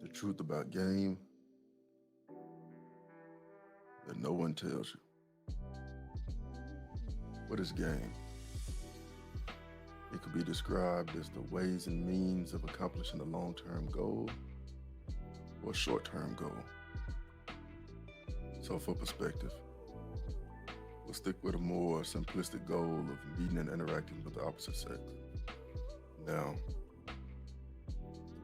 The truth about game that no one tells you. What is game? It could be described as the ways and means of accomplishing a long-term goal or a short-term goal. So for perspective, we'll stick with a more simplistic goal of meeting and interacting with the opposite sex. Now,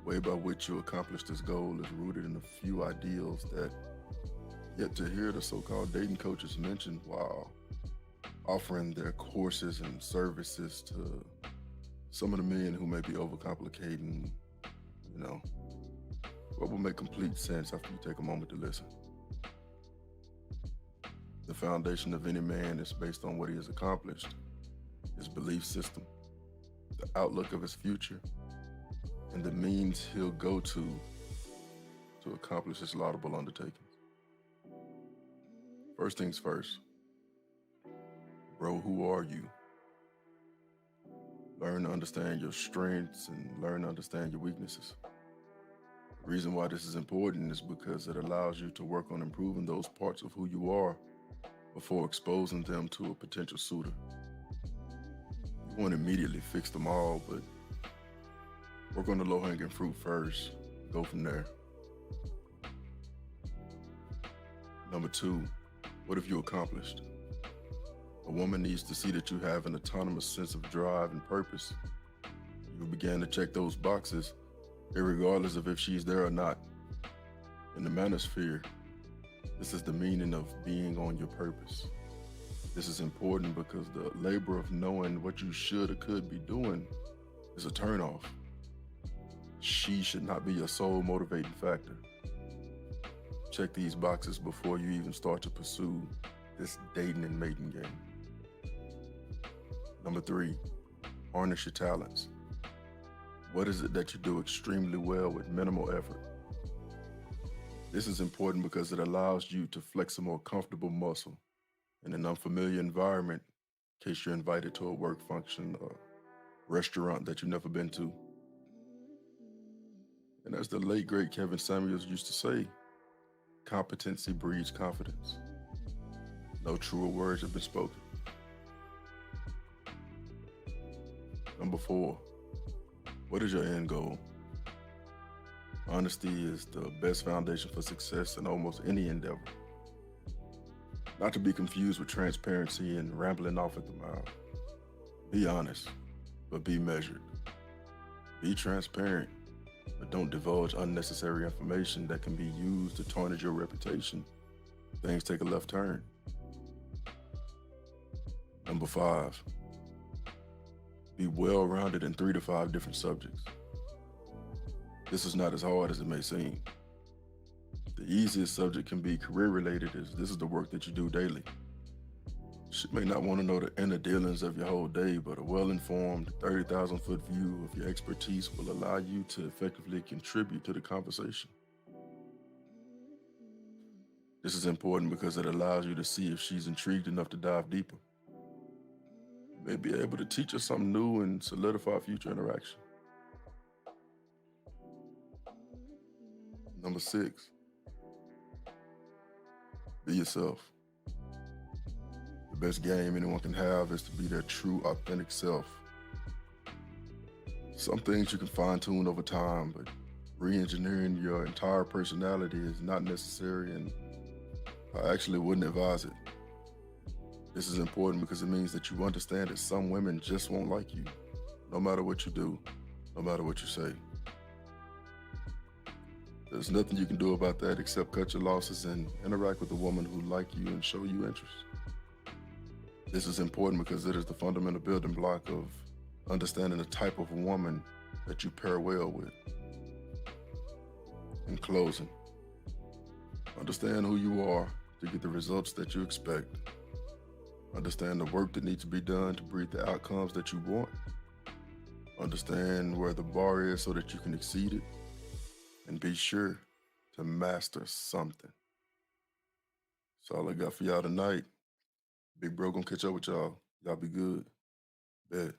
the way by which you accomplish this goal is rooted in a few ideals that yet to hear the so-called dating coaches mention while offering their courses and services to some of the men who may be overcomplicating, you know, what will make complete sense after you take a moment to listen. The foundation of any man is based on what he has accomplished, his belief system, the outlook of his future, and the means he'll go to accomplish his laudable undertakings. First things first, bro, who are you? Learn to understand your strengths and learn to understand your weaknesses. The reason why this is important is because it allows you to work on improving those parts of who you are before exposing them to a potential suitor. You won't immediately fix them all, but work on the low-hanging fruit first. Go from there. Number two, what have you accomplished? A woman needs to see that you have an autonomous sense of drive and purpose. You begin to check those boxes, irregardless of if she's there or not. In the manosphere, this is the meaning of being on your purpose. This is important because the labor of knowing what you should or could be doing is a turnoff. She should not be your sole motivating factor. Check these boxes before you even start to pursue this dating and mating game. Number three, harness your talents. What is it that you do extremely well with minimal effort? This is important because it allows you to flex a more comfortable muscle in an unfamiliar environment in case you're invited to a work function or restaurant that you've never been to. And as the late great Kevin Samuels used to say, competency breeds confidence. No truer words have been spoken. Number four, what is your end goal? Honesty is the best foundation for success in almost any endeavor. Not to be confused with transparency and rambling off at the mouth. Be honest, but be measured. Be transparent, but don't divulge unnecessary information that can be used to tarnish your reputation. Things take a left turn. Number five, be well-rounded in 3 to 5 different subjects. This is not as hard as it may seem. The easiest subject can be career-related as this is the work that you do daily. She may not want to know the inner dealings of your whole day, but a well-informed 30,000-foot view of your expertise will allow you to effectively contribute to the conversation. This is important because it allows you to see if she's intrigued enough to dive deeper. You may be able to teach her something new and solidify future interaction. Number 6, be yourself. The best game anyone can have is to be their true, authentic self. Some things you can fine-tune over time, but re-engineering your entire personality is not necessary, and I actually wouldn't advise it. This is important because it means that you understand that some women just won't like you, no matter what you do, no matter what you say. There's nothing you can do about that except cut your losses and interact with a woman who like you and show you interest. This is important because it is the fundamental building block of understanding the type of woman that you pair well with. In closing, understand who you are to get the results that you expect. Understand the work that needs to be done to breed the outcomes that you want. Understand where the bar is so that you can exceed it. And be sure to master something. That's all I got for y'all tonight. Big bro gonna catch up with y'all. Y'all be good. Bet.